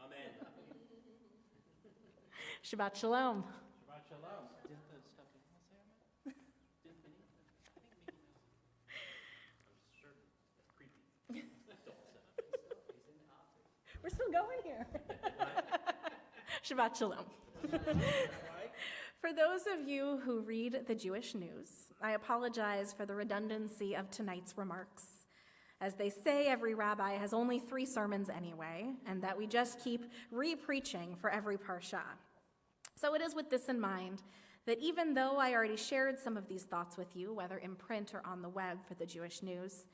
Amen. Shabbat Shalom. Shabbat Shalom. Didn't the stuffed animal say amen? Didn't Minnie? I think Minnie knows. I'm certain. That's creepy. He's in the office. We're still going here. Shabbat Shalom. For those of you who read the Jewish news, I apologize for the redundancy of tonight's remarks. As they say, every rabbi has only 3 sermons anyway, and that we just keep re-preaching for every parsha. So it is with this in mind that even though I already shared some of these thoughts with you, whether in print or on the web for the Jewish news,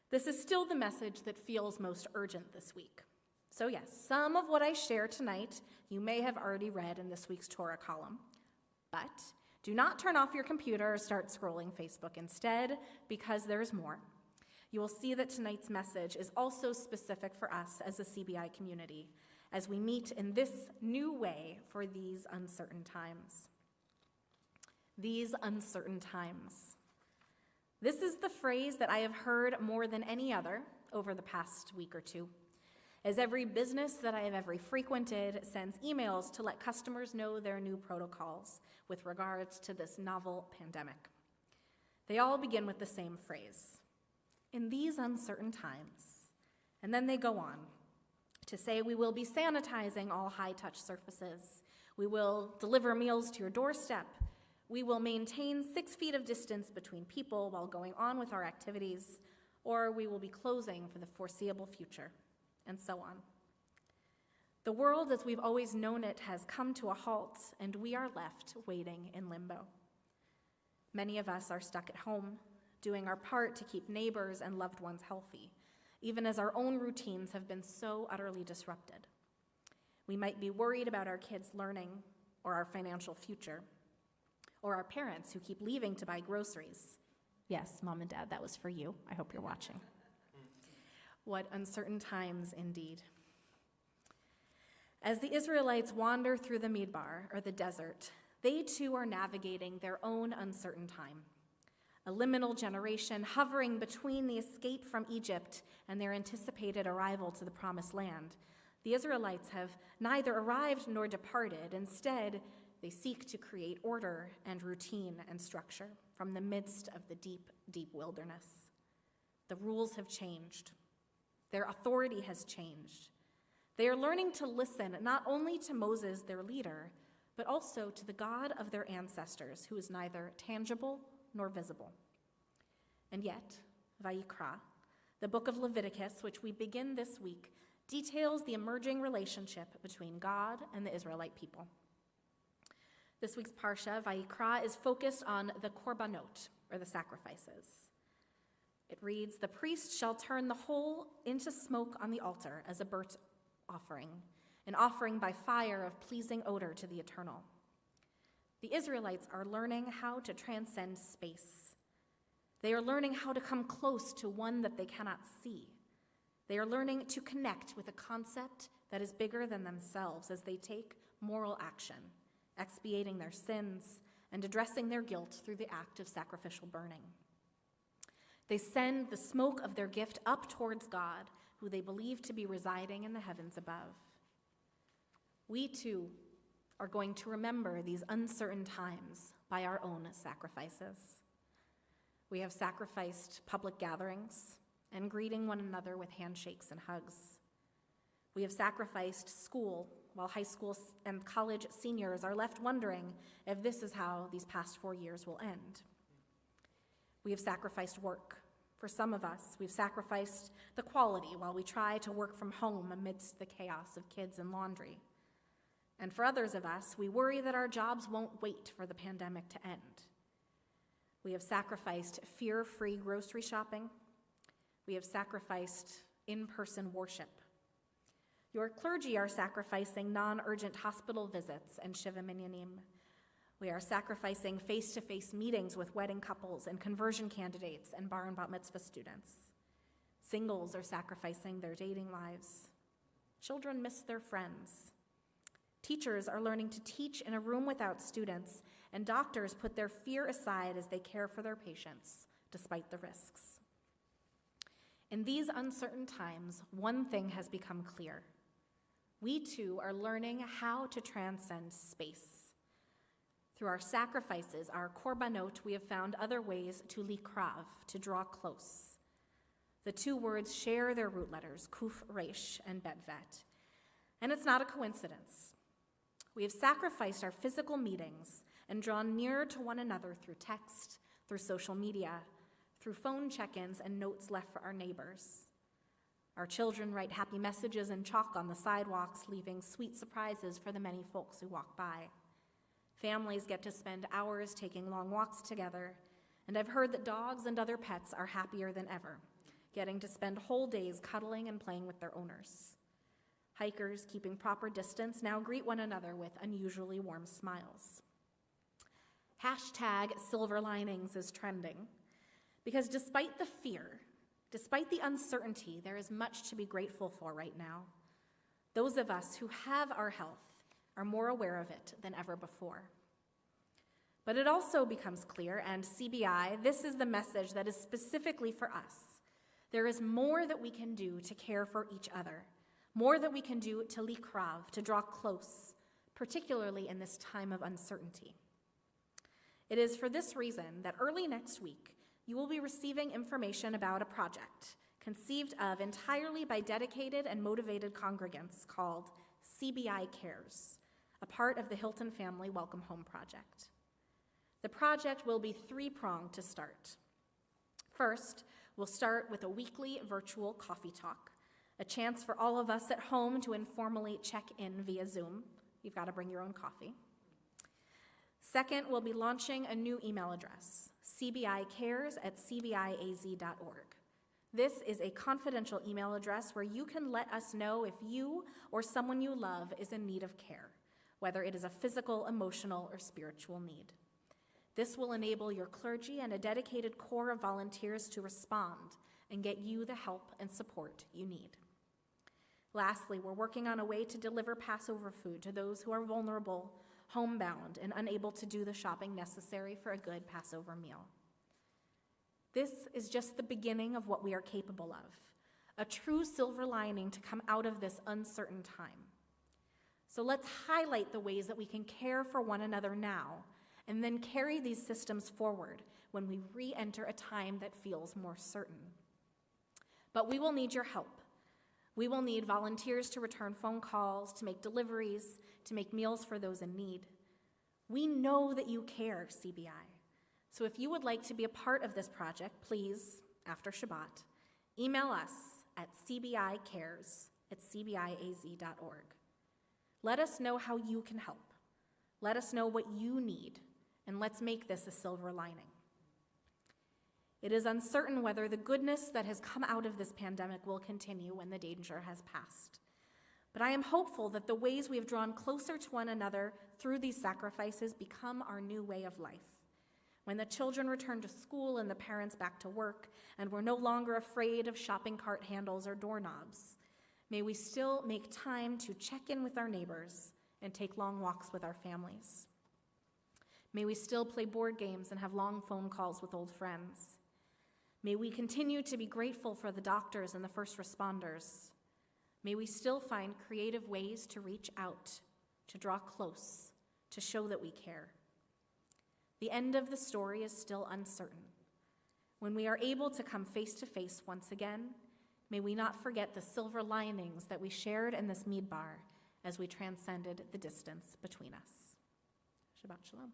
this is still the message that feels most urgent this week. So yes, some of what I share tonight you may have already read in this week's Torah column, but do not turn off your computer or start scrolling Facebook instead, because there's more. You will see that tonight's message is also specific for us as a CBI community, as we meet in this new way for these uncertain times. These uncertain times. This is the phrase that I have heard more than any other over the past week or two, as every business that I have ever frequented sends emails to let customers know their new protocols with regards to this novel pandemic. They all begin with the same phrase, in these uncertain times. And then they go on to say we will be sanitizing all high-touch surfaces. We will deliver meals to your doorstep. We will maintain 6 feet of distance between people while going on with our activities, or we will be closing for the foreseeable future, and so on. The world as we've always known it has come to a halt, and we are left waiting in limbo. Many of us are stuck at home, doing our part to keep neighbors and loved ones healthy, even as our own routines have been so utterly disrupted. We might be worried about our kids' learning or our financial future, or our parents who keep leaving to buy groceries. Yes, Mom and Dad, that was for you. I hope you're watching. What uncertain times indeed. As the Israelites wander through the Midbar, or the desert, they too are navigating their own uncertain time. A liminal generation hovering between the escape from Egypt and their anticipated arrival to the Promised Land. The Israelites have neither arrived nor departed. Instead, they seek to create order and routine and structure from the midst of the deep, deep wilderness. The rules have changed. Their authority has changed. They are learning to listen not only to Moses, their leader, but also to the God of their ancestors, who is neither tangible nor visible. And yet, Vayikra, the book of Leviticus, which we begin this week, details the emerging relationship between God and the Israelite people. This week's Parsha, Vayikra, is focused on the korbanot, or the sacrifices. It reads, "The priest shall turn the whole into smoke on the altar as a burnt offering, an offering by fire of pleasing odor to the Eternal." The Israelites are learning how to transcend space. They are learning how to come close to one that they cannot see. They are learning to connect with a concept that is bigger than themselves as they take moral action, expiating their sins and addressing their guilt through the act of sacrificial burning. They send the smoke of their gift up towards God, who they believe to be residing in the heavens above. We too are going to remember these uncertain times by our own sacrifices. We have sacrificed public gatherings and greeting one another with handshakes and hugs. We have sacrificed school while high school and college seniors are left wondering if this is how these past 4 years will end. We have sacrificed work. For some of us, we've sacrificed the quality while we try to work from home amidst the chaos of kids and laundry. And for others of us, we worry that our jobs won't wait for the pandemic to end. We have sacrificed fear-free grocery shopping. We have sacrificed in-person worship. Your clergy are sacrificing non-urgent hospital visits and Shiva Minyanim. We are sacrificing face-to-face meetings with wedding couples and conversion candidates and bar and bat mitzvah students. Singles are sacrificing their dating lives. Children miss their friends. Teachers are learning to teach in a room without students, and doctors put their fear aside as they care for their patients, despite the risks. In these uncertain times, one thing has become clear. We too are learning how to transcend space. Through our sacrifices, our korbanot, we have found other ways to likrav, to draw close. The two words share their root letters, kuf resh and bet vet. And it's not a coincidence. We have sacrificed our physical meetings and drawn nearer to one another through text, through social media, through phone check-ins and notes left for our neighbors. Our children write happy messages in chalk on the sidewalks, leaving sweet surprises for the many folks who walk by. Families get to spend hours taking long walks together, and I've heard that dogs and other pets are happier than ever, getting to spend whole days cuddling and playing with their owners. Hikers, keeping proper distance, now greet one another with unusually warm smiles. Hashtag silver linings is trending, because despite the fear, despite the uncertainty, there is much to be grateful for right now. Those of us who have our health are more aware of it than ever before. But it also becomes clear, and CBI, this is the message that is specifically for us. There is more that we can do to care for each other, more that we can do to likrav, to draw close, particularly in this time of uncertainty. It is for this reason that early next week, you will be receiving information about a project conceived of entirely by dedicated and motivated congregants called CBI Cares, a part of the Hilton Family Welcome Home Project. The project will be three-pronged to start. First, we'll start with a weekly virtual coffee talk, a chance for all of us at home to informally check in via Zoom. You've got to bring your own coffee. Second, we'll be launching a new email address, cbicares@cbiaz.org. This is a confidential email address where you can let us know if you or someone you love is in need of care, whether it is a physical, emotional, or spiritual need. This will enable your clergy and a dedicated core of volunteers to respond and get you the help and support you need. Lastly, we're working on a way to deliver Passover food to those who are vulnerable, homebound, and unable to do the shopping necessary for a good Passover meal. This is just the beginning of what we are capable of, a true silver lining to come out of this uncertain time. So let's highlight the ways that we can care for one another now, and then carry these systems forward when we re-enter a time that feels more certain. But we will need your help. We will need volunteers to return phone calls, to make deliveries, to make meals for those in need. We know that you care, CBI. So if you would like to be a part of this project, please, after Shabbat, email us at cbicares@cbiaz.org. Let us know how you can help. Let us know what you need, and let's make this a silver lining. It is uncertain whether the goodness that has come out of this pandemic will continue when the danger has passed. But I am hopeful that the ways we have drawn closer to one another through these sacrifices become our new way of life. When the children return to school and the parents back to work, and we're no longer afraid of shopping cart handles or doorknobs, may we still make time to check in with our neighbors and take long walks with our families. May we still play board games and have long phone calls with old friends. May we continue to be grateful for the doctors and the first responders. May we still find creative ways to reach out, to draw close, to show that we care. The end of the story is still uncertain. When we are able to come face to face once again, may we not forget the silver linings that we shared in this midbar as we transcended the distance between us. Shabbat shalom.